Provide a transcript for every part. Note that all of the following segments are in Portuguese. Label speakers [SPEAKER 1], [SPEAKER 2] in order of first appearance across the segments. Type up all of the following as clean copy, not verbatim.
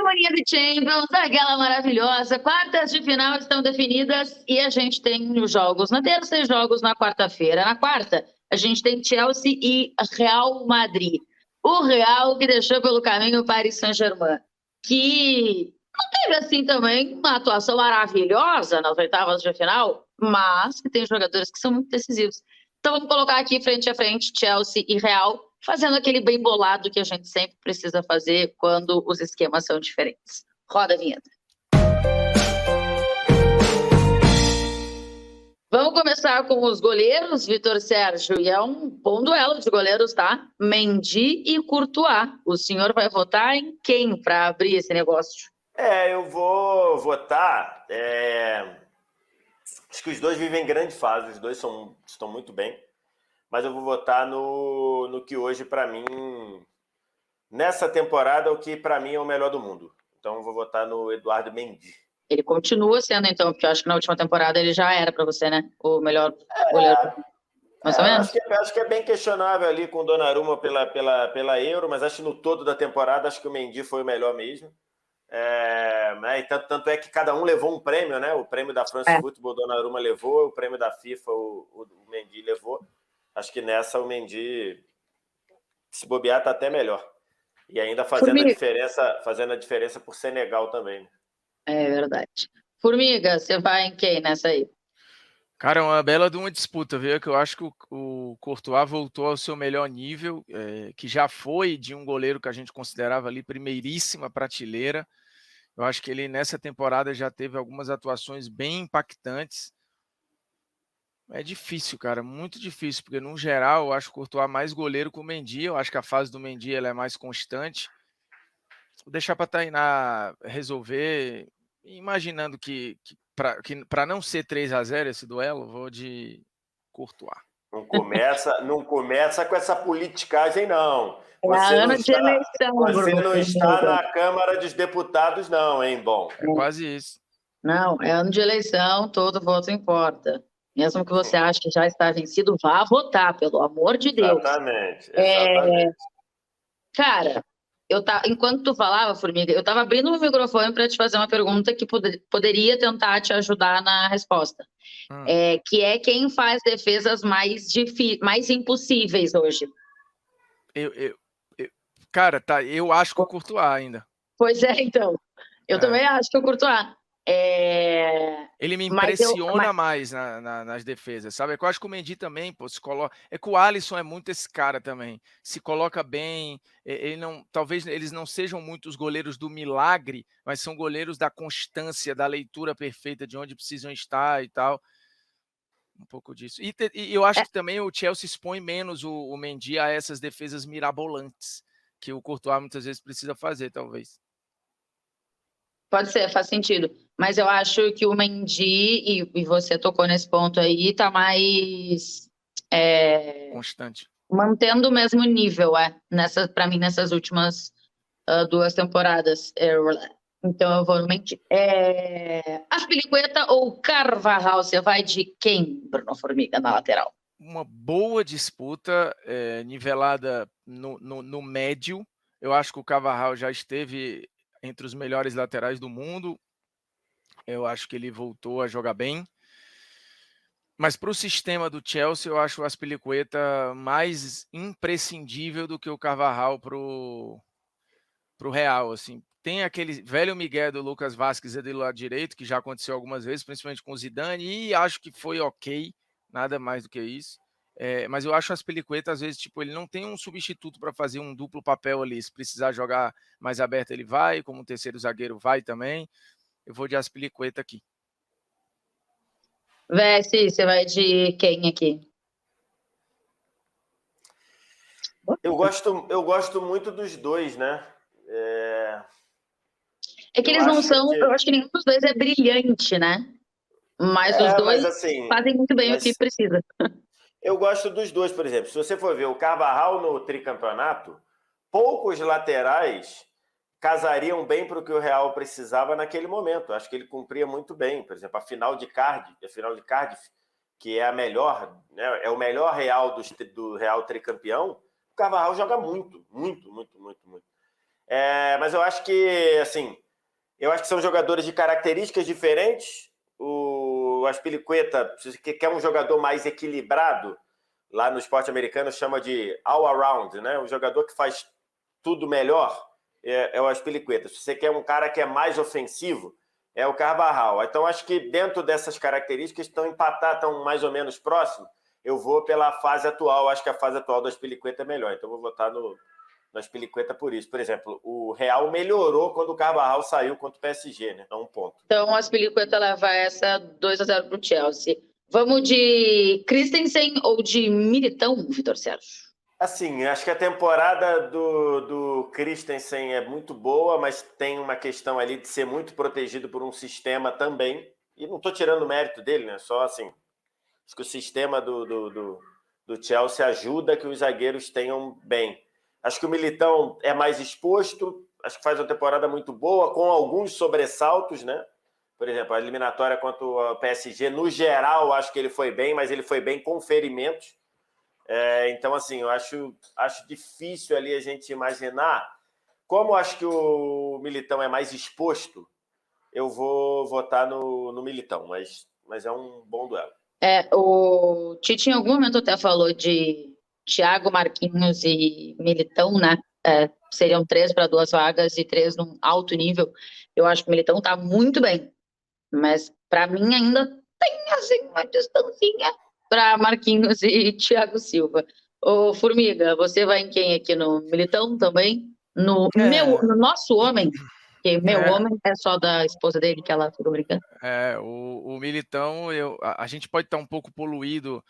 [SPEAKER 1] cerimônia de Champions, aquela maravilhosa. Quartas de final estão definidas e a gente tem os jogos na terça e jogos na quarta-feira. Na quarta, a gente tem Chelsea e Real Madrid. O Real que deixou pelo caminho o Paris Saint-Germain, que não teve assim também uma atuação maravilhosa nas oitavas de final, mas que tem jogadores que são muito decisivos. Então vamos colocar aqui frente a frente Chelsea e Real, fazendo aquele bem bolado que a gente sempre precisa fazer quando os esquemas são diferentes. Roda a vinheta. Vamos começar com os goleiros, Vitor Sérgio, e é um bom duelo de goleiros, tá? Mendy e Courtois. O senhor vai votar em quem para abrir esse negócio?
[SPEAKER 2] Eu vou votar. Acho que os dois vivem grande fase, os dois estão muito bem. Mas eu vou votar no que hoje, para mim, nessa temporada, o que para mim é o melhor do mundo. Então eu vou votar no Eduardo Mendy.
[SPEAKER 1] Ele continua sendo, então, porque eu acho que na última temporada ele já era para você, né? O melhor goleiro. Mais ou menos?
[SPEAKER 2] Acho que é bem questionável ali com o Donnarumma pela Euro, mas acho que no todo da temporada, acho que o Mendy foi o melhor mesmo. Né? E tanto é que cada um levou um prêmio, né? O prêmio da France Football, o Donnarumma levou, o prêmio da FIFA, o Mendy levou. Acho que nessa o Mendy, se bobear, tá até melhor. E ainda fazendo a diferença por Senegal também.
[SPEAKER 1] É verdade. Formiga, você vai em quem nessa aí?
[SPEAKER 3] Cara, é uma bela de uma disputa, viu? Que eu acho que o Courtois voltou ao seu melhor nível, que já foi de um goleiro que a gente considerava ali primeiríssima prateleira. Eu acho que ele nessa temporada já teve algumas atuações bem impactantes. É difícil, cara, muito difícil, porque no geral eu acho o Courtois mais goleiro que o Mendy. Eu acho que a fase do Mendy ela é mais constante. Vou deixar para a Tainá resolver, imaginando que para não ser 3-0 esse duelo, vou de Courtois.
[SPEAKER 2] Não começa com essa politicagem, não.
[SPEAKER 1] Você
[SPEAKER 2] não está na Câmara dos Deputados, não, hein, bom?
[SPEAKER 3] É quase isso.
[SPEAKER 1] Não, é ano de eleição, todo voto importa. Mesmo que você ache que já está vencido, vá votar, pelo amor de Deus.
[SPEAKER 2] Exatamente.
[SPEAKER 1] Cara, enquanto tu falava, Formiga, eu estava abrindo o microfone para te fazer uma pergunta que poderia tentar te ajudar na resposta. Que é quem faz defesas mais impossíveis hoje.
[SPEAKER 3] Cara, eu acho que o Courtois ainda.
[SPEAKER 1] Pois é, então. Eu também acho que o Courtois.
[SPEAKER 3] Ele me impressiona mais nas defesas, sabe? Eu acho que o Mendy também, pô, se coloca. É que o Alisson é muito esse cara também. Se coloca bem. Talvez eles não sejam muitos goleiros do milagre, mas são goleiros da constância, da leitura perfeita de onde precisam estar e tal. Um pouco disso. E eu acho que também o Chelsea expõe menos o Mendy a essas defesas mirabolantes que o Courtois muitas vezes precisa fazer, talvez.
[SPEAKER 1] Pode ser, faz sentido. Mas eu acho que o Mendy, e você tocou nesse ponto aí, tá mais
[SPEAKER 3] constante.
[SPEAKER 1] Mantendo o mesmo nível, para mim, nessas últimas 2 temporadas. Então eu vou no Mendy. Azpilicueta ou Carvajal? Você vai de quem, Bruno Formiga, na lateral?
[SPEAKER 3] Uma boa disputa, nivelada no médio. Eu acho que o Carvajal já esteve entre os melhores laterais do mundo. Eu acho que ele voltou a jogar bem. Mas para o sistema do Chelsea, eu acho o Azpilicueta mais imprescindível do que o Carvajal para o Real. Assim. Tem aquele velho migué do Lucas Vázquez do lado direito, que já aconteceu algumas vezes, principalmente com o Zidane, e acho que foi ok, nada mais do que isso. Mas eu acho o Azpilicueta, às vezes, tipo, ele não tem um substituto para fazer um duplo papel ali. Se precisar jogar mais aberto, ele vai, como um terceiro zagueiro vai também. Eu vou de Azpilicueta aqui.
[SPEAKER 1] Vessi, você vai de quem aqui?
[SPEAKER 2] Eu gosto muito dos dois, né?
[SPEAKER 1] Que eles não são... Eu acho que nenhum dos dois é brilhante, né? Mas os dois fazem muito bem o que precisa.
[SPEAKER 2] Eu gosto dos dois, por exemplo. Se você for ver o Carvajal no tricampeonato, poucos laterais casariam bem para o que o Real precisava naquele momento. Acho que ele cumpria muito bem. Por exemplo, a final de Cardiff, que é a melhor, né, é o melhor Real do Real tricampeão, o Carvajal joga muito, muito, muito, muito, muito. Mas eu acho que, assim, são jogadores de características diferentes. O Azpilicueta, se você quer um jogador mais equilibrado, lá no esporte americano chama de all-around, né? Um jogador que faz tudo melhor é o Azpilicueta. Se você quer um cara que é mais ofensivo, é o Carvajal. Então, acho que dentro dessas características estão mais ou menos próximos. Eu vou pela fase atual. Acho que a fase atual do Azpilicueta é melhor. Então, eu vou votar no Azpilicueta por isso. Por exemplo, o Real melhorou quando o Carvajal saiu contra o PSG, né? É um ponto.
[SPEAKER 1] Então, o Azpilicueta leva essa 2-0 para o Chelsea. Vamos de Christensen ou de Militão, Vitor Sérgio?
[SPEAKER 2] Assim, acho que a temporada do Christensen é muito boa, mas tem uma questão ali de ser muito protegido por um sistema também. E não estou tirando o mérito dele, né? Só assim, acho que o sistema do Chelsea ajuda que os zagueiros tenham bem. Acho que o Militão é mais exposto, acho que faz uma temporada muito boa, com alguns sobressaltos, né? Por exemplo, a eliminatória contra o PSG, no geral, acho que ele foi bem, mas ele foi bem com ferimentos. Então, assim, eu acho difícil ali a gente imaginar. Como eu acho que o Militão é mais exposto, eu vou votar no Militão, mas é um bom duelo.
[SPEAKER 1] O Tite em algum momento até falou de Thiago, Marquinhos e Militão, né? Seriam 3 para 2 vagas e 3 num alto nível. Eu acho que o Militão tá muito bem, mas para mim ainda tem assim uma distancinha para Marquinhos e Thiago Silva. Ô, Formiga, você vai em quem aqui? No Militão também? No nosso homem, que meu homem é só da esposa dele, que ela ficou brincando.
[SPEAKER 3] O Militão, a gente pode estar um pouco poluído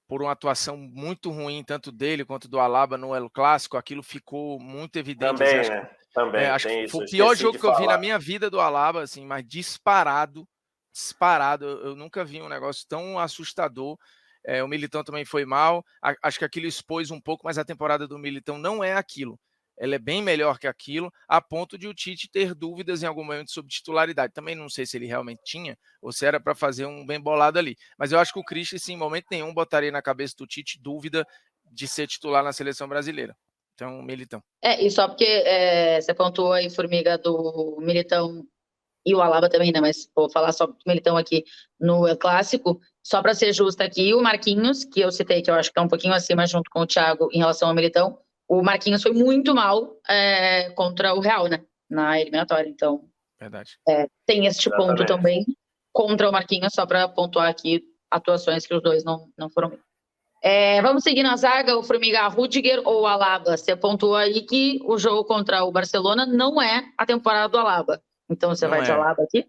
[SPEAKER 3] por uma atuação muito ruim, tanto dele quanto do Alaba no El Clássico. Aquilo ficou muito evidente.
[SPEAKER 2] Também,
[SPEAKER 3] assim,
[SPEAKER 2] né? Também,
[SPEAKER 3] acho
[SPEAKER 2] tem
[SPEAKER 3] que
[SPEAKER 2] isso.
[SPEAKER 3] foi o pior jogo que eu vi na minha vida do Alaba, assim, mas disparado. Eu nunca vi um negócio tão assustador. O Militão também foi mal. Acho que aquilo expôs um pouco, mas a temporada do Militão não é aquilo. Ela é bem melhor que aquilo, a ponto de o Tite ter dúvidas em algum momento sobre titularidade. Também não sei se ele realmente tinha, ou se era para fazer um bem bolado ali. Mas eu acho que o Christensen, em momento nenhum, botaria na cabeça do Tite dúvida de ser titular na seleção brasileira. Então, Militão.
[SPEAKER 1] E só porque você pontuou aí, Formiga, do Militão e o Alaba também, né? Mas vou falar só do Militão aqui no El Clássico. Só para ser justa aqui, o Marquinhos, que eu citei, que eu acho que é um pouquinho acima junto com o Thiago em relação ao Militão, o Marquinhos foi muito mal contra o Real, né? Na eliminatória. Então,
[SPEAKER 3] verdade.
[SPEAKER 1] Tem este ponto também contra o Marquinhos, só para pontuar aqui atuações que os dois não foram bem. Vamos seguir na zaga, o Formiga, Rudiger ou Alaba? Você pontuou aí que o jogo contra o Barcelona não é a temporada do Alaba. Então você vai de Alaba aqui?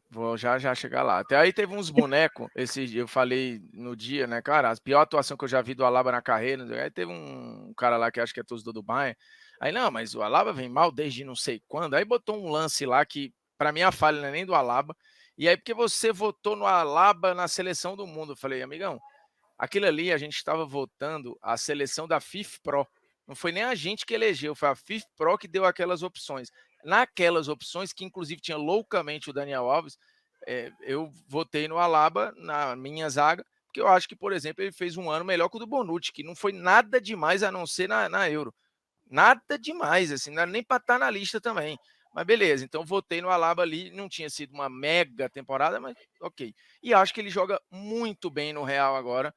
[SPEAKER 3] Vou já chegar lá. Até aí teve uns bonecos, eu falei no dia, né, cara, a pior atuação que eu já vi do Alaba na carreira, aí teve um cara lá que acho que é torcedor do Bayern, aí não, mas o Alaba vem mal desde não sei quando, aí botou um lance lá que, para mim, a falha não é nem do Alaba, e aí porque você votou no Alaba na seleção do mundo, eu falei, amigão, aquilo ali a gente estava votando a seleção da FIFA Pro, não foi nem a gente que elegeu, foi a FIFA Pro que deu aquelas opções. Naquelas opções, que inclusive tinha loucamente o Daniel Alves, eu votei no Alaba na minha zaga, porque eu acho que, por exemplo, ele fez um ano melhor que o do Bonucci, que não foi nada demais a não ser na Euro. Nada demais, assim, não era nem para estar na lista também. Mas beleza, então votei no Alaba ali, não tinha sido uma mega temporada, mas ok. E acho que ele joga muito bem no Real agora,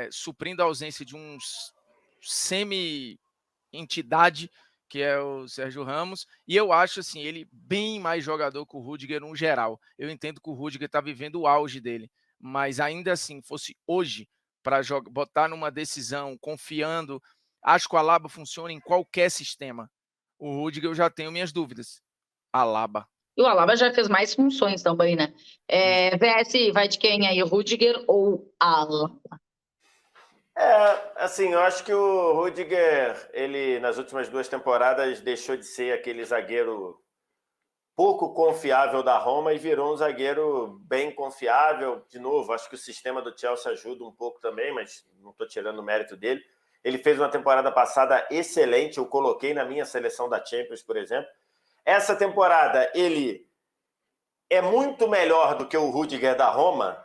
[SPEAKER 3] suprindo a ausência de uns semi-entidade, que é o Sérgio Ramos, e eu acho assim, ele bem mais jogador que o Rudiger no geral. Eu entendo que o Rudiger está vivendo o auge dele, mas ainda assim, fosse hoje para botar numa decisão, confiando, acho que o Alaba funciona em qualquer sistema. O Rudiger eu já tenho minhas dúvidas. Alaba.
[SPEAKER 1] E o Alaba já fez mais funções também, né? VS, vai de quem aí, Rudiger ou Alaba?
[SPEAKER 2] Assim, eu acho que o Rudiger, ele nas últimas 2 temporadas deixou de ser aquele zagueiro pouco confiável da Roma e virou um zagueiro bem confiável. De novo, acho que o sistema do Chelsea ajuda um pouco também, mas não estou tirando o mérito dele. Ele fez uma temporada passada excelente, eu coloquei na minha seleção da Champions, por exemplo. Essa temporada, ele é muito melhor do que o Rudiger da Roma,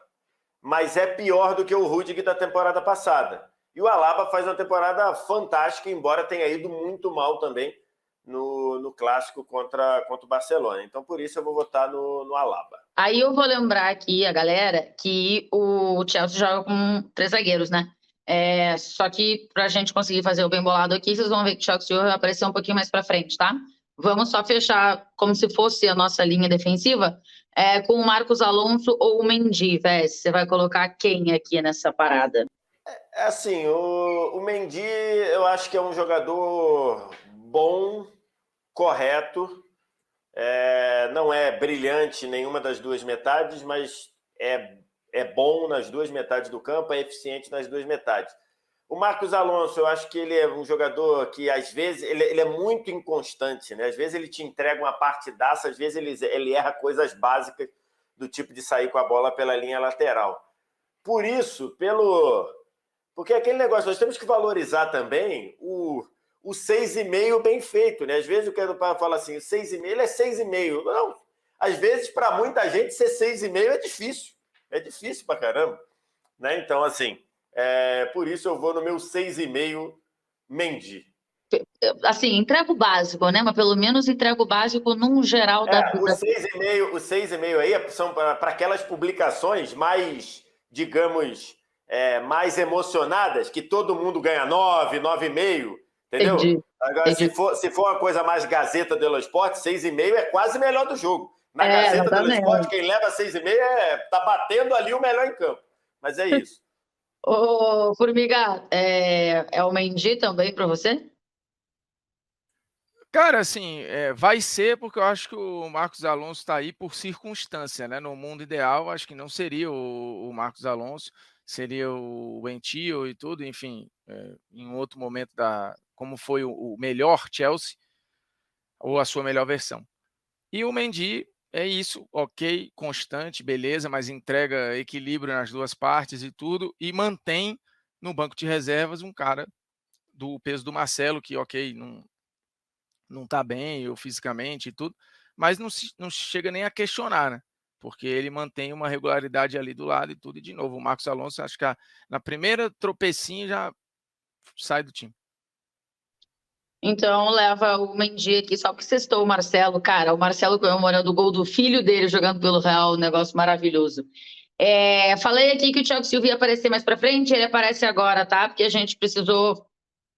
[SPEAKER 2] mas é pior do que o Rudiger da temporada passada. E o Alaba faz uma temporada fantástica, embora tenha ido muito mal também no clássico contra o Barcelona. Então, por isso, eu vou votar no Alaba.
[SPEAKER 1] Aí eu vou lembrar aqui a galera que o Chelsea joga com 3 zagueiros, né? Só que para a gente conseguir fazer o bem bolado aqui, vocês vão ver que o Thiago Silva vai aparecer um pouquinho mais para frente, tá? Vamos só fechar como se fosse a nossa linha defensiva com o Marcos Alonso ou o Mendy, Vés. Você vai colocar quem aqui nessa parada?
[SPEAKER 2] Assim, o Mendy eu acho que é um jogador bom, correto, não é brilhante em nenhuma das duas metades, mas é bom nas duas metades do campo, é eficiente nas duas metades. O Marcos Alonso, eu acho que ele é um jogador que, às vezes, ele é muito inconstante, né? Às vezes ele te entrega uma partidaça, às vezes ele erra coisas básicas do tipo de sair com a bola pela linha lateral. Por isso, porque aquele negócio, nós temos que valorizar também o 6,5 bem feito, né? Às vezes o cara fala assim, o 6,5, ele é 6,5. Não, às vezes, para muita gente, ser 6,5 é difícil. É difícil pra caramba. Né? Então, assim, por isso eu vou no meu 6,5 Mendy.
[SPEAKER 1] Assim, entrega o básico, né? Mas pelo menos entrega o básico num geral da vida.
[SPEAKER 2] O 6,5 aí são para aquelas publicações mais, digamos, mais emocionadas, que todo mundo ganha 9, 9,5, entendeu?
[SPEAKER 1] Entendi.
[SPEAKER 2] Agora,
[SPEAKER 1] Entendi.
[SPEAKER 2] se for uma coisa mais Gazeta dello Sport, 6,5 é quase melhor do jogo. Na Gazeta dello Sport, quem leva 6,5 tá batendo ali o melhor em campo. Mas é isso.
[SPEAKER 1] Ô, Formiga, é o Mendy também para você?
[SPEAKER 3] Cara, assim, vai ser porque eu acho que o Marcos Alonso está aí por circunstância, né? No mundo ideal, acho que não seria o Marcos Alonso, seria o Bentil e tudo, enfim, em um outro momento como foi o melhor Chelsea, ou a sua melhor versão. E o Mendy é isso, ok, constante, beleza, mas entrega equilíbrio nas duas partes e tudo, e mantém no banco de reservas um cara do peso do Marcelo, que ok, não está bem, ou fisicamente e tudo, mas não chega nem a questionar, né? Porque ele mantém uma regularidade ali do lado e tudo. E de novo, o Marcos Alonso, acho que na primeira tropecinho já sai do time.
[SPEAKER 1] Então leva o Mendy aqui, só que sextou o Marcelo. Cara, o Marcelo comemorando o gol do filho dele jogando pelo Real, um negócio maravilhoso. Falei aqui que o Thiago Silva ia aparecer mais pra frente, ele aparece agora, tá? Porque a gente precisou,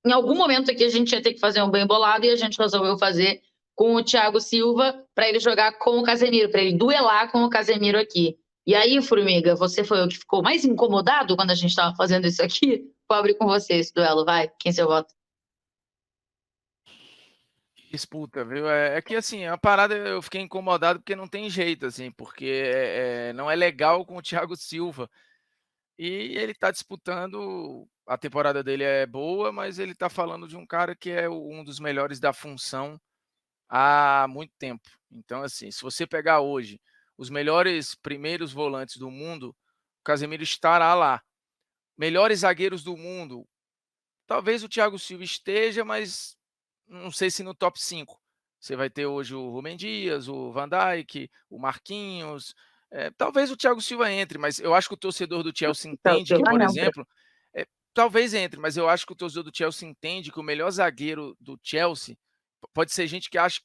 [SPEAKER 1] em algum momento aqui, a gente ia ter que fazer um bem bolado e a gente resolveu fazer com o Thiago Silva para ele jogar com o Casemiro, para ele duelar com o Casemiro aqui. E aí, Formiga, você foi o que ficou mais incomodado quando a gente estava fazendo isso aqui? Vou abrir com você esse duelo, vai. Quem seu voto?
[SPEAKER 3] Disputa, viu? É que assim, a parada eu fiquei incomodado porque não tem jeito, assim, porque não é legal com o Thiago Silva. E ele tá disputando, a temporada dele é boa, mas ele tá falando de um cara que é um dos melhores da função há muito tempo. Então, assim, se você pegar hoje os melhores primeiros volantes do mundo, o Casemiro estará lá. Melhores zagueiros do mundo, talvez o Thiago Silva esteja, mas não sei se no top 5. Você vai ter hoje o Rúben Dias, o Van Dijk, o Marquinhos. Talvez o Thiago Silva entre, mas eu acho que o torcedor do Chelsea entende que, por exemplo, talvez entre, mas eu acho que o torcedor do Chelsea entende que o melhor zagueiro do Chelsea pode ser gente que acha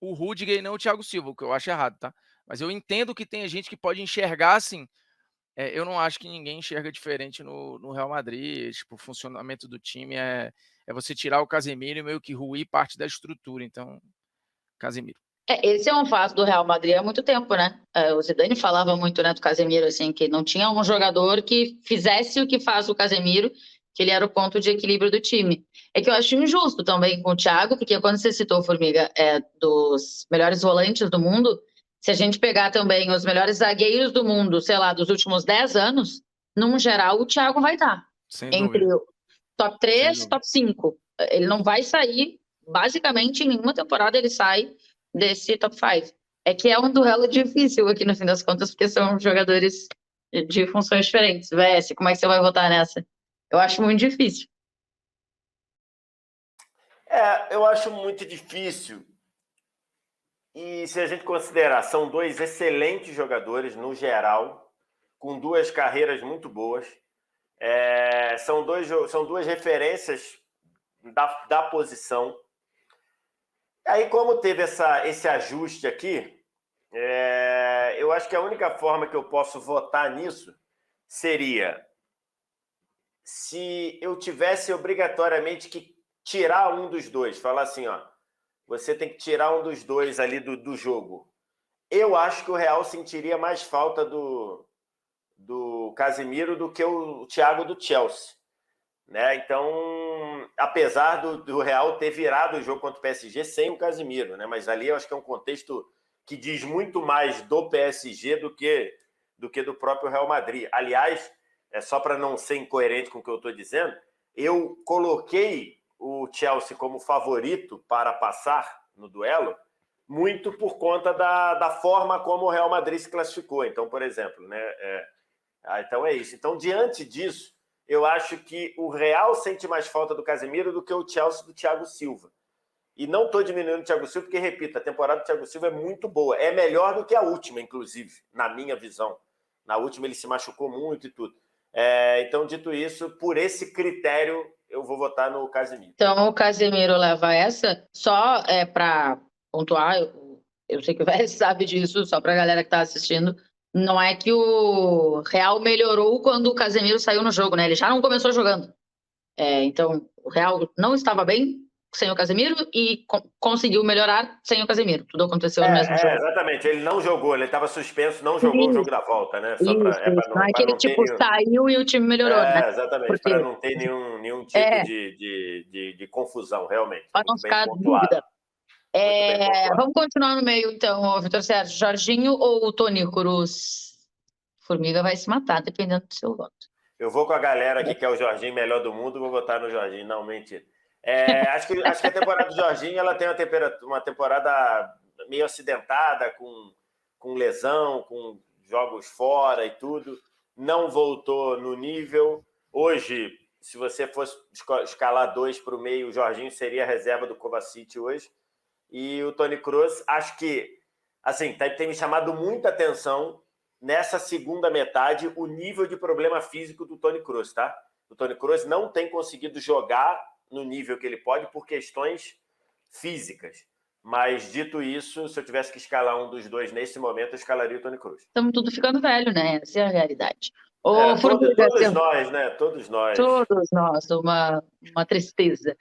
[SPEAKER 3] o Rudiger e não o Thiago Silva, o que eu acho errado, tá? Mas eu entendo que tem gente que pode enxergar assim. Eu não acho que ninguém enxerga diferente no Real Madrid. Tipo, o funcionamento do time é você tirar o Casemiro e meio que ruir parte da estrutura. Então, Casemiro.
[SPEAKER 1] Esse é um fato do Real Madrid há muito tempo, né? O Zidane falava muito, né, do Casemiro, assim, que não tinha um jogador que fizesse o que faz o Casemiro, que ele era o ponto de equilíbrio do time. É que eu acho injusto também com o Thiago, porque quando você citou, Formiga, dos melhores volantes do mundo, se a gente pegar também os melhores zagueiros do mundo, sei lá, dos últimos 10 anos, num geral, o Thiago vai estar
[SPEAKER 3] Sem
[SPEAKER 1] entre
[SPEAKER 3] dúvida.
[SPEAKER 1] o top 3, top 5. Ele não vai sair, basicamente, em nenhuma temporada ele sai desse top 5. É que é um duelo difícil aqui no fim das contas, porque são jogadores de funções diferentes. VS, como é que você vai votar nessa? Eu acho muito difícil.
[SPEAKER 2] Eu acho muito difícil. E se a gente considerar, são dois excelentes jogadores no geral, com duas carreiras muito boas. São duas referências da posição. Aí, como teve esse ajuste aqui, eu acho que a única forma que eu posso votar nisso seria se eu tivesse obrigatoriamente que tirar um dos dois, falar assim, ó, você tem que tirar um dos dois ali do jogo. Eu acho que o Real sentiria mais falta do Casemiro do que o Thiago do Chelsea. Né? Então, apesar do Real ter virado o jogo contra o PSG sem o Casemiro, né? Mas ali eu acho que é um contexto que diz muito mais do PSG do que do próprio Real Madrid. Aliás, só para não ser incoerente com o que eu estou dizendo, eu coloquei o Chelsea como favorito para passar no duelo muito por conta da forma como o Real Madrid se classificou. Então, por exemplo, né? Então é isso. Então, diante disso, eu acho que o Real sente mais falta do Casemiro do que o Chelsea do Thiago Silva. E não estou diminuindo o Thiago Silva, porque, repito, a temporada do Thiago Silva é muito boa. É melhor do que a última, inclusive, na minha visão. Na última ele se machucou muito e tudo. Então, dito isso, por esse critério, eu vou votar no Casemiro.
[SPEAKER 1] Então, o Casemiro leva essa. Só para pontuar, eu sei que o Vélez sabe disso, só para a galera que está assistindo. Não é que o Real melhorou quando o Casemiro saiu no jogo, né? Ele já não começou jogando. Então, o Real não estava bem sem o Casemiro e conseguiu melhorar sem o Casemiro. Tudo aconteceu no mesmo jogo.
[SPEAKER 2] Exatamente. Ele não jogou, ele estava suspenso, não jogou o jogo da volta, né?
[SPEAKER 1] Só não é que ele saiu e o time melhorou, né?
[SPEAKER 2] Exatamente, para não ter nenhum tipo de confusão, realmente.
[SPEAKER 1] Para não ficar dúvida. Vamos continuar no meio, então, Vitor Sérgio. Jorginho ou o Toni Kroos? Formiga vai se matar, dependendo do seu voto.
[SPEAKER 2] Eu vou com a galera que quer o Jorginho melhor do mundo, vou votar no Jorginho. Não, mentira. Acho que a temporada do Jorginho ela tem uma temporada meio acidentada, com lesão, com jogos fora e tudo. Não voltou no nível. Hoje, se você fosse escalar 2 para o meio, o Jorginho seria a reserva do Kovacic hoje. E o Toni Kroos, acho que assim, tem me chamado muita atenção nessa segunda metade o nível de problema físico do Toni Kroos, tá? O Toni Kroos não tem conseguido jogar no nível que ele pode por questões físicas. Mas, dito isso, se eu tivesse que escalar um dos dois nesse momento, eu escalaria o Toni Kroos.
[SPEAKER 1] Estamos tudo ficando velho, né? Essa é a realidade.
[SPEAKER 2] Todos nós, né? Todos nós.
[SPEAKER 1] Todos nós, uma tristeza.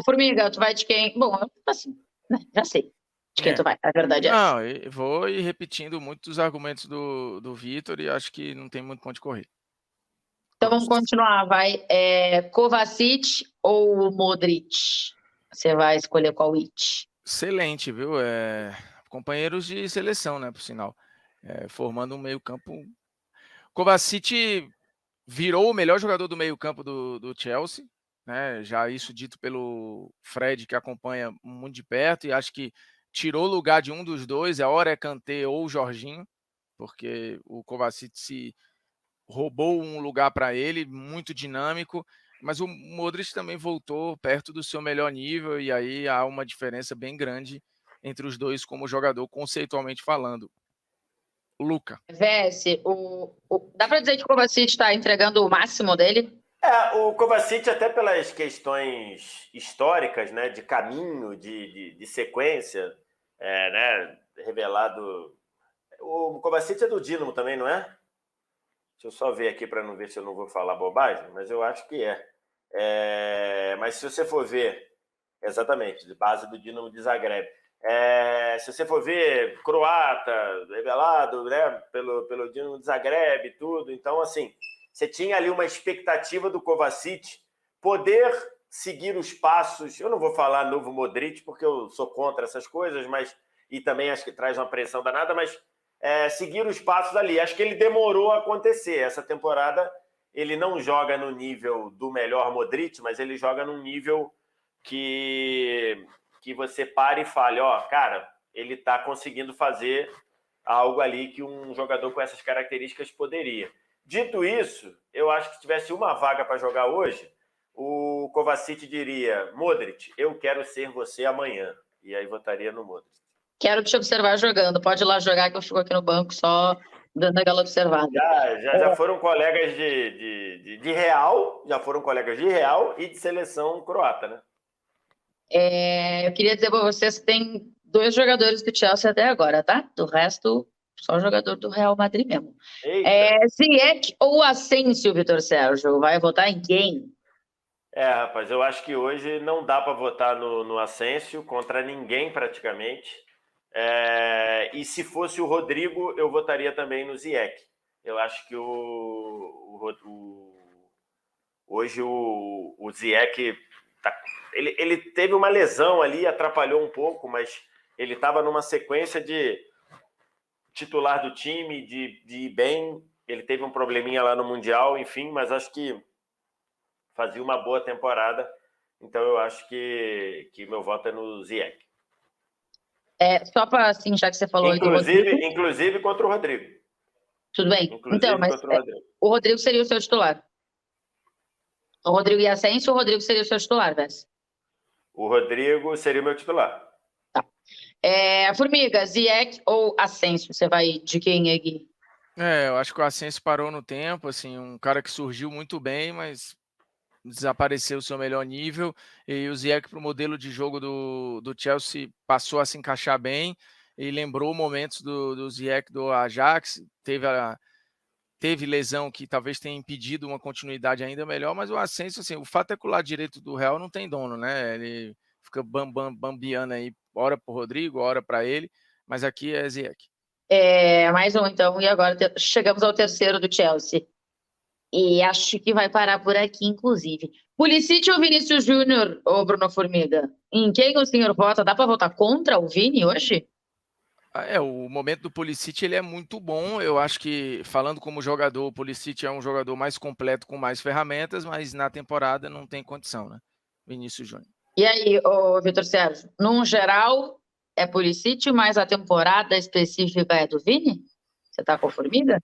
[SPEAKER 1] Formiga, tu vai de quem? Bom, assim, né? Já sei de quem tu vai, a verdade é essa.
[SPEAKER 3] Não, eu vou ir repetindo muitos argumentos do Vitor e acho que não tem muito ponto de correr.
[SPEAKER 1] Então vamos continuar, vai. Kovacic ou Modric? Você vai escolher qual it?
[SPEAKER 3] Excelente, viu? Companheiros de seleção, né, por sinal. Formando um meio-campo. Kovacic virou o melhor jogador do meio-campo do Chelsea, né? Já isso dito pelo Fred, que acompanha muito de perto, e acho que tirou o lugar de um dos dois, hora é Kanté ou Jorginho, porque o Kovacic se roubou um lugar para ele, muito dinâmico, mas o Modric também voltou perto do seu melhor nível, e aí há uma diferença bem grande entre os dois como jogador, conceitualmente falando. Luca.
[SPEAKER 1] Vesse, dá para dizer que o Kovacic está entregando o máximo dele?
[SPEAKER 2] O Kovacic, até pelas questões históricas, né, de caminho, de sequência, né, revelado. O Kovacic é do Dinamo também, não é? Deixa eu só ver aqui para não ver se eu não vou falar bobagem, mas eu acho que mas se você for ver, exatamente, de base do Dinamo de Zagreb, se você for ver, croata, revelado, né, pelo Dinamo de Zagreb e tudo, então, assim, você tinha ali uma expectativa do Kovacic poder seguir os passos, eu não vou falar novo Modric, porque eu sou contra essas coisas, e também acho que traz uma pressão danada, mas seguir os passos ali. Acho que ele demorou a acontecer. Essa temporada ele não joga no nível do melhor Modric, mas ele joga num nível que você para e fale, cara, ele está conseguindo fazer algo ali que um jogador com essas características poderia. Dito isso, eu acho que se tivesse uma vaga para jogar hoje, o Kovacic diria, Modric, eu quero ser você amanhã. E aí votaria no Modric.
[SPEAKER 1] Quero te observar jogando. Pode ir lá jogar que eu fico aqui no banco só dando aquela observada.
[SPEAKER 2] Já foram colegas de Real, já foram colegas de Real e de seleção croata, né?
[SPEAKER 1] Eu queria dizer para vocês que tem 2 jogadores do Chelsea até agora, tá? Do resto, só jogador do Real Madrid mesmo.
[SPEAKER 2] Eita.
[SPEAKER 1] Ziyech ou Asensio, Vitor Sérgio? Vai votar em quem?
[SPEAKER 2] Rapaz, eu acho que hoje não dá para votar no Asensio contra ninguém praticamente. E se fosse o Rodrigo, eu votaria também no Ziyech. Eu acho que hoje o Ziyech ele teve uma lesão ali, atrapalhou um pouco, mas ele estava numa sequência de titular do time, de ir bem. Ele teve um probleminha lá no Mundial, enfim, mas acho que fazia uma boa temporada. Então eu acho que meu voto é no Ziyech.
[SPEAKER 1] Só para, assim, já que você falou
[SPEAKER 2] inclusive contra o Rodrigo.
[SPEAKER 1] Tudo bem.
[SPEAKER 2] Inclusive
[SPEAKER 1] então, mas
[SPEAKER 2] contra o Rodrigo.
[SPEAKER 1] O Rodrigo seria o seu titular. O Rodrigo e Asensio, o Rodrigo seria o seu titular, Vess?
[SPEAKER 2] O Rodrigo seria o meu titular.
[SPEAKER 1] Tá. Formiga, Ziyech ou Asensio? Você vai de quem aqui?
[SPEAKER 3] Eu acho que o Asensio parou no tempo, assim, um cara que surgiu muito bem, mas desapareceu o seu melhor nível, e o Ziyech para o modelo de jogo do Chelsea passou a se encaixar bem, e lembrou momentos do Ziyech do Ajax, teve lesão que talvez tenha impedido uma continuidade ainda melhor, mas o Asensio, assim, o fato é que o lado direito do Real não tem dono, né? Ele fica bambiando aí, hora para o Rodrigo, hora para ele, mas aqui é Ziyech.
[SPEAKER 1] Mais um, então, e agora chegamos ao terceiro do Chelsea. E acho que vai parar por aqui, inclusive. Pulisic ou Vinícius Júnior, ou Bruno Formiga? Em quem o senhor vota? Dá para votar contra o Vini hoje?
[SPEAKER 3] O momento do Pulisic ele é muito bom. Eu acho que, falando como jogador, o Pulisic é um jogador mais completo, com mais ferramentas, mas na temporada não tem condição, né? Vinícius Júnior.
[SPEAKER 1] E aí, Vitor Sérgio, num geral, é Pulisic, mas a temporada específica é do Vini? Você tá com a Formiga?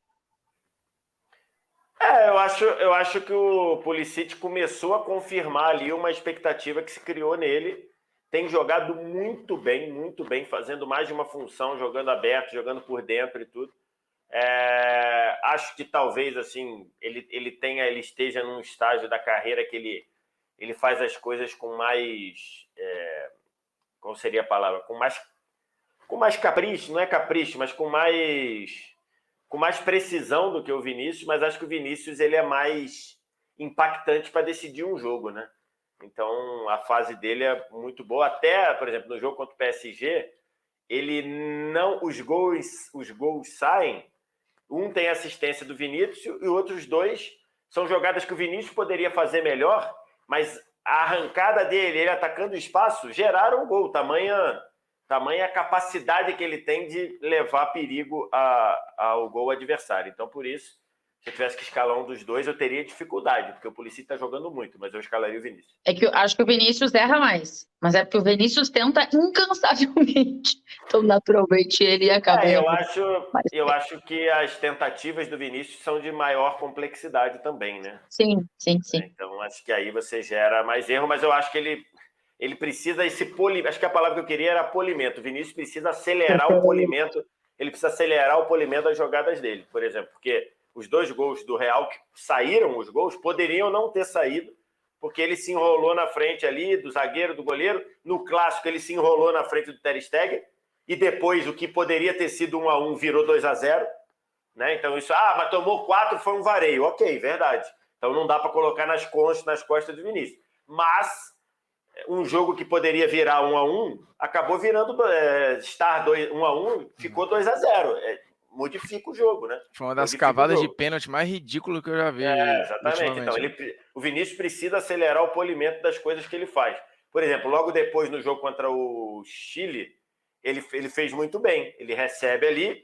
[SPEAKER 2] Eu acho que o Pulisic começou a confirmar ali uma expectativa que se criou nele. Tem jogado muito bem, fazendo mais de uma função, jogando aberto, jogando por dentro e tudo. Acho que talvez assim ele esteja num estágio da carreira que ele faz as coisas com mais... qual seria a palavra? Com mais capricho, não é capricho, mas com mais precisão do que o Vinícius, mas acho que o Vinícius ele é mais impactante para decidir um jogo, né? Então a fase dele é muito boa. Até, por exemplo, no jogo contra o PSG, ele não... Os gols saem, um tem assistência do Vinícius e outros 2 são jogadas que o Vinícius poderia fazer melhor, mas a arrancada dele, ele atacando o espaço, geraram um gol. Tamanha capacidade que ele tem de levar perigo ao gol adversário. Então, por isso, se eu tivesse que escalar um dos 2, eu teria dificuldade, porque o Pulisic está jogando muito, mas eu escalaria o Vinícius.
[SPEAKER 1] É que eu acho que o Vinícius erra mais, mas é porque o Vinícius tenta incansavelmente. Então, naturalmente, ele acaba...
[SPEAKER 2] Eu acho que as tentativas do Vinícius são de maior complexidade também, né?
[SPEAKER 1] Sim.
[SPEAKER 2] Então, acho que aí você gera mais erro, mas eu acho que ele precisa acho que a palavra que eu queria era polimento. O Vinícius precisa acelerar o polimento, ele precisa acelerar o polimento das jogadas dele, por exemplo, porque os 2 gols do Real que saíram, os gols, poderiam não ter saído, porque ele se enrolou na frente ali do zagueiro, do goleiro. No clássico, ele se enrolou na frente do Ter Stegen, e depois o que poderia ter sido 1-1 virou 2-0, né? Então isso, mas tomou 4, foi um vareio. Ok, verdade. Então não dá para colocar nas costas do Vinícius. Mas um jogo que poderia virar 1-1 acabou virando estar 1-1, ficou 2-0. Modifica o jogo, né?
[SPEAKER 3] Foi uma das cavadas de pênalti mais ridículas que eu já vi.
[SPEAKER 2] Exatamente. Então, o Vinícius precisa acelerar o polimento das coisas que ele faz. Por exemplo, logo depois no jogo contra o Chile, ele fez muito bem. Ele recebe ali,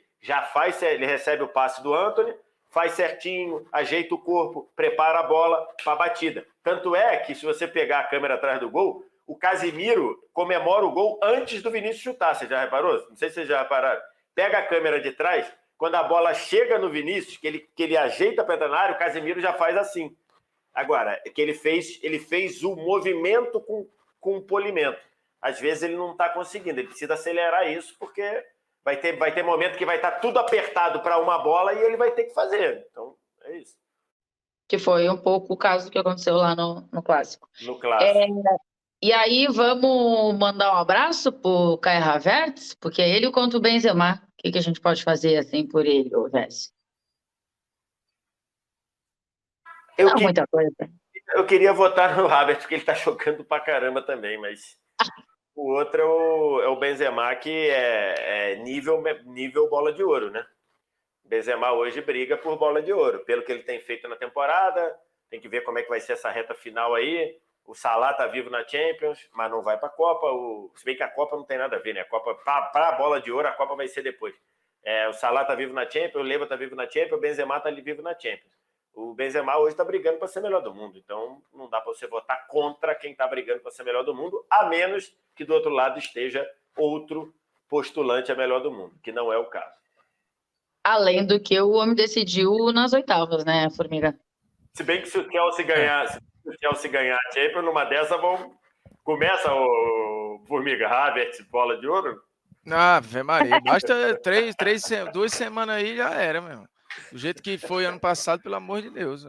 [SPEAKER 2] ele recebe o passe do Antony, faz certinho, ajeita o corpo, prepara a bola para a batida. Tanto é que, se você pegar a câmera atrás do gol, o Casimiro comemora o gol antes do Vinícius chutar. Você já reparou? Não sei se vocês já repararam. Pega a câmera de trás, quando a bola chega no Vinícius, que ele ajeita para entrar na área, o Casimiro já faz assim. Agora, que ele fez o movimento com o polimento. Às vezes ele não está conseguindo, ele precisa acelerar isso, porque vai ter momento que vai estar tudo apertado para uma bola e ele vai ter que fazer. Então, é isso.
[SPEAKER 1] Que foi um pouco o caso que aconteceu lá no Clássico.
[SPEAKER 2] No Clássico.
[SPEAKER 1] E aí, vamos mandar um abraço pro Kai Havertz, porque é ele contra o Benzema. O que a gente pode fazer assim por ele, ô Vess? Não, muita coisa.
[SPEAKER 2] Eu queria votar no Havertz, porque ele tá jogando pra caramba também, mas o outro é o Benzema, que é nível bola de ouro, né? Benzema hoje briga por bola de ouro, pelo que ele tem feito na temporada. Tem que ver como é que vai ser essa reta final aí. O Salah tá vivo na Champions, mas não vai para a Copa. Se bem que a Copa não tem nada a ver, né? A Copa, para a bola de ouro, a Copa vai ser depois. O Salah tá vivo na Champions, o Leva tá vivo na Champions, o Benzema tá vivo na Champions. O Benzema hoje tá brigando para ser melhor do mundo. Então não dá para você votar contra quem tá brigando para ser melhor do mundo, a menos que do outro lado esteja outro postulante a melhor do mundo, que não é o caso.
[SPEAKER 1] Além do que o homem decidiu nas oitavas, né, Formiga?
[SPEAKER 2] Se bem que se o Chelsea ganhar a Champions, numa dessa começa o Formiga, Havertz, bola de ouro.
[SPEAKER 3] Ave Maria, basta 2 semanas aí já era, mesmo. Do jeito que foi ano passado, pelo amor de Deus.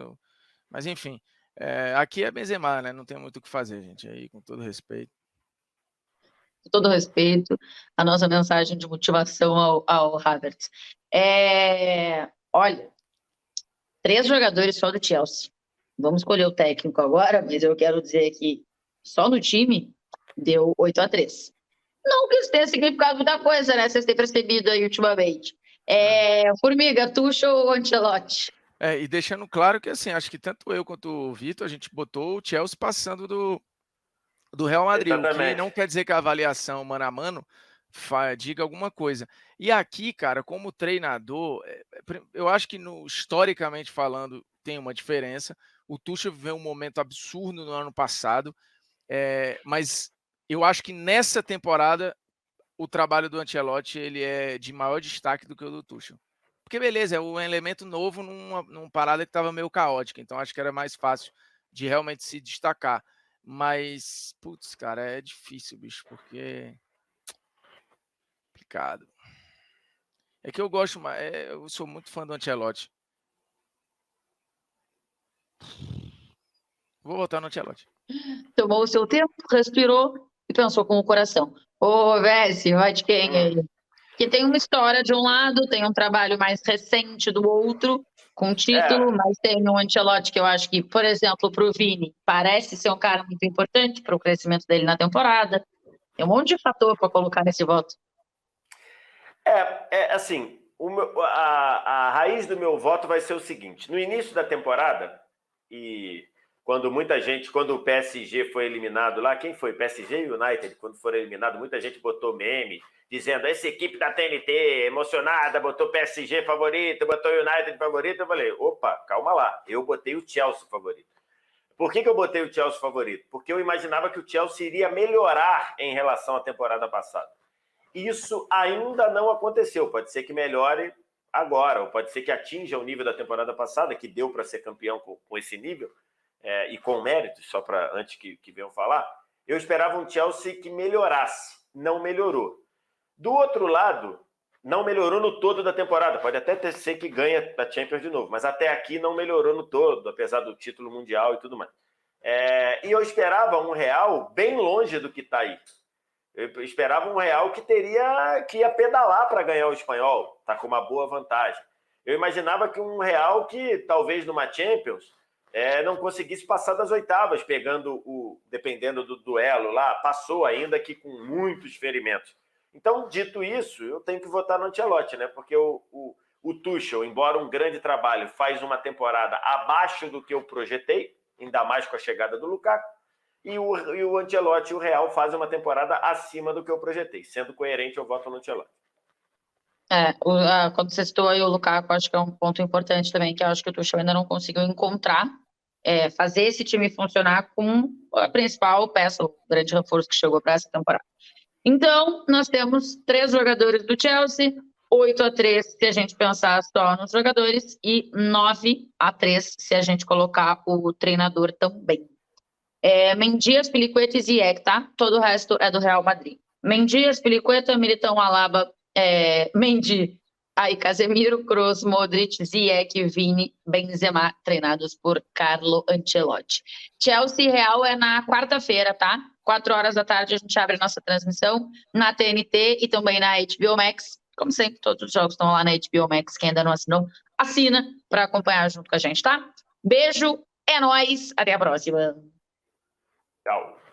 [SPEAKER 3] Mas enfim, aqui é Benzema, né? Não tem muito o que fazer, gente. Aí, com todo respeito.
[SPEAKER 1] Com todo respeito, a nossa mensagem de motivação ao Havertz. Olha, 3 jogadores só do Chelsea. Vamos escolher o técnico agora, mas eu quero dizer que só no time deu 8-3. Não que isso tenha significado muita coisa, né? Vocês têm percebido aí ultimamente. Formiga, Tuchel ou Ancelotti?
[SPEAKER 3] E deixando claro que, assim, acho que tanto eu quanto o Vitor, a gente botou o Chelsea passando do Real Madrid.
[SPEAKER 2] Exatamente.
[SPEAKER 3] O que não quer dizer que a avaliação mano a mano diga alguma coisa. E aqui, cara, como treinador, eu acho que historicamente falando tem uma diferença. O Tuchel viveu um momento absurdo no ano passado, mas eu acho que nessa temporada o trabalho do Ancelotti ele é de maior destaque do que o do Tuchel. Porque beleza, é um elemento novo numa parada que estava meio caótica, então acho que era mais fácil de realmente se destacar. Mas, putz, cara, é difícil, bicho, porque complicado. É que eu gosto, eu sou muito fã do Ancelotti. Vou votar no Ancelotti.
[SPEAKER 1] Tomou o seu tempo, respirou e pensou com o coração. Ô, Vessi, vai de quem aí? Que tem uma história de um lado, tem um trabalho mais recente do outro, com título, mas tem um Ancelotti que eu acho que, por exemplo, para o Vini, parece ser um cara muito importante para o crescimento dele na temporada. Tem um monte de fator para colocar nesse voto.
[SPEAKER 2] Assim, a raiz do meu voto vai ser o seguinte: no início da temporada, e quando o PSG foi eliminado lá, quem foi? PSG e United, quando foram eliminados, muita gente botou meme, dizendo, essa equipe da TNT, emocionada, botou PSG favorito, botou United favorito. Eu falei, opa, calma lá, eu botei o Chelsea favorito. Por que eu botei o Chelsea favorito? Porque eu imaginava que o Chelsea iria melhorar em relação à temporada passada. Isso ainda não aconteceu. Pode ser que melhore agora, ou pode ser que atinja o nível da temporada passada, que deu para ser campeão com esse nível, e com méritos, só para antes que venham falar. Eu esperava um Chelsea que melhorasse. Não melhorou. Do outro lado, não melhorou no todo da temporada. Pode até ser que ganhe a Champions de novo, mas até aqui não melhorou no todo, apesar do título mundial e tudo mais. E eu esperava um Real bem longe do que está aí. Eu esperava um Real que ia pedalar para ganhar o Espanhol, está com uma boa vantagem. Eu imaginava que um Real que, talvez numa Champions, não conseguisse passar das oitavas, dependendo do duelo lá, passou ainda que com muitos ferimentos. Então, dito isso, eu tenho que votar no Ancelotti, né? Porque o Tuchel, embora um grande trabalho, faz uma temporada abaixo do que eu projetei, ainda mais com a chegada do Lukaku, e o Ancelotti e o Real fazem uma temporada acima do que eu projetei. Sendo coerente, eu voto no Ancelotti.
[SPEAKER 1] Quando você citou aí o Lukaku, acho que é um ponto importante também, que eu acho que o Tuchel ainda não conseguiu encontrar, fazer esse time funcionar com a principal peça, o grande reforço que chegou para essa temporada. Então, nós temos 3 jogadores do Chelsea, 8-3 se a gente pensar só nos jogadores e 9-3 se a gente colocar o treinador também. Mendy, Azpilicueta e Ziyech, tá? Todo o resto é do Real Madrid. Mendy, Azpilicueta, Militão, Alaba, Mendy, aí Casemiro, Kroos, Modric, Ziyech, Vini, Benzema, treinados por Carlo Ancelotti. Chelsea Real é na quarta-feira, tá? 4 horas da tarde, a gente abre a nossa transmissão na TNT e também na HBO Max. Como sempre, todos os jogos estão lá na HBO Max. Quem ainda não assinou, assina para acompanhar junto com a gente, tá? Beijo, é nóis, até a próxima.
[SPEAKER 2] Tchau.